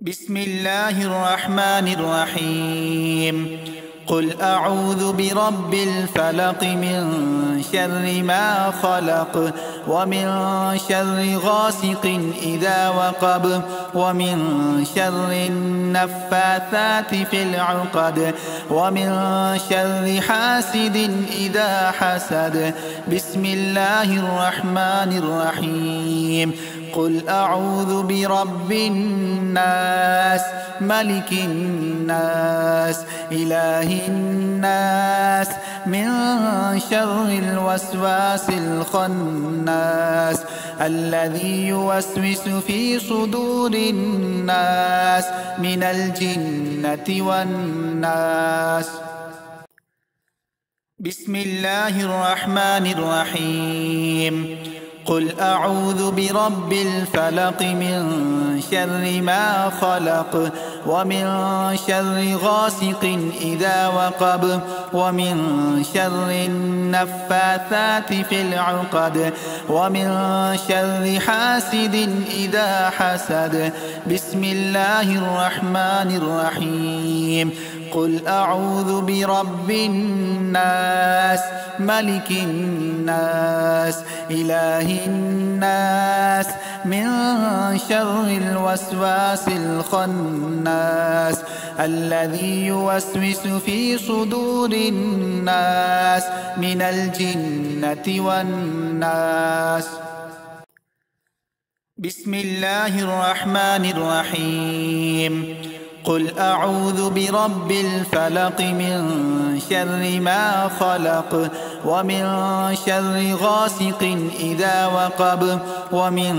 بسم الله الرحمن الرحيم. قل أعوذ برب الفلق من شر ما خلق ومن شر غاسق إذا وقب ومن شر النفاثات في العقد ومن شر حاسد إذا حسد. بسم الله الرحمن الرحيم. قل أعوذ برب الناس ملك الناس إله الناس من شر الوسواس الخناس الذي يوسوس في صدور الناس من الجنة والناس. بسم الله الرحمن الرحيم. قل أعوذ برب الفلق من شر ما خلق ومن شر غاسق إذا وقب ومن شر النفاثات في العقد ومن شر حاسد إذا حسد. بسم الله الرحمن الرحيم. قل أعوذ برب الناس ملك الناس إله الناس من شر الوسواس الخناس الذي يوسوس في صدور الناس من الجنة والناس. بسم الله الرحمن الرحيم. قل أعوذ برب الفلق من شر ما خلق ومن شر غاسق إذا وقب ومن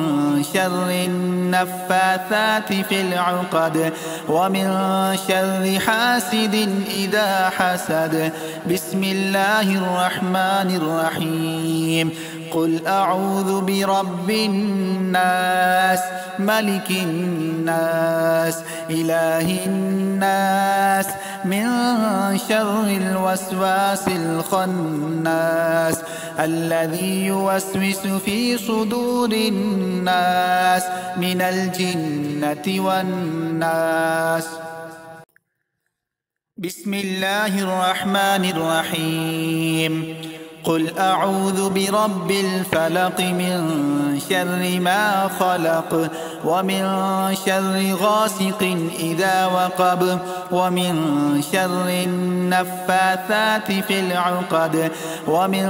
شر النفاثات في العقد ومن شر حاسد إذا حسد. بسم الله الرحمن الرحيم. قل أعوذ برب الناس ملك الناس إله الناس من شر الوسواس الخناس الذي يوسوس في صدور الناس من الجنة والناس. بسم الله الرحمن الرحيم. قل أعوذ برب الفلق من شر ما خلق ومن شر غاسق إذا وقب ومن شر النفاثات في العقد ومن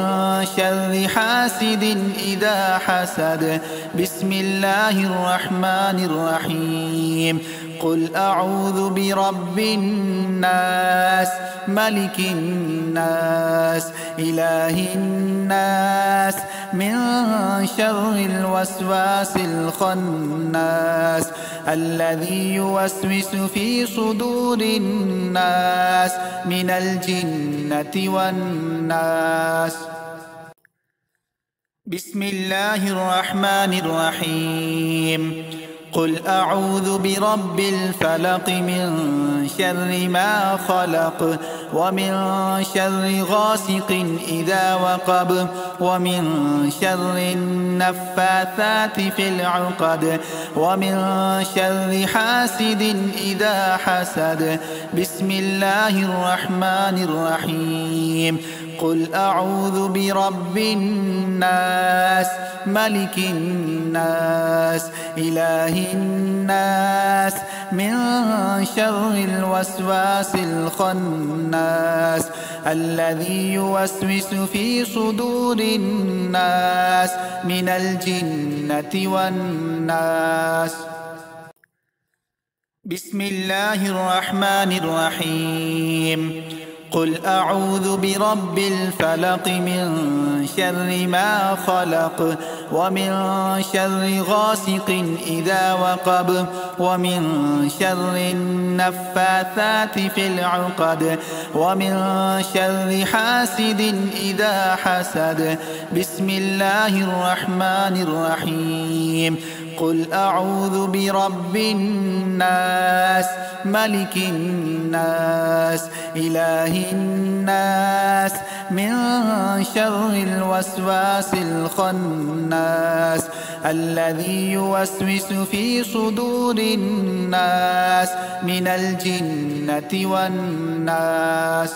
شر حاسد إذا حسد. بسم الله الرحمن الرحيم. قل أعوذ برب الناس ملك الناس إله الناس من شر الوسواس الخناس الذي يوسوس في صدور الناس من الجنة والناس. بسم الله الرحمن الرحيم. قل أعوذ برب الفلق من شر ما خلق ومن شر غاسق إذا وقب ومن شر النفاثات في العقد ومن شر حاسد إذا حسد. بسم الله الرحمن الرحيم. قل أعوذ برب الناس ملك الناس إله الناس من شر الوسواس الخناس الذي يوسوس في صدور الناس من الجنة والناس. بسم الله الرحمن الرحيم. قل أعوذ برب الفلق من شر ما خلق ومن شر غاسق إذا وقب ومن شر النفاثات في العقد ومن شر حاسد إذا حسد. بسم الله الرحمن الرحيم. قل أعوذ برب الناس ملك الناس إله الناس من شر الوسواس الخناس الذي يوسوس في صدور الناس من الجنة والناس.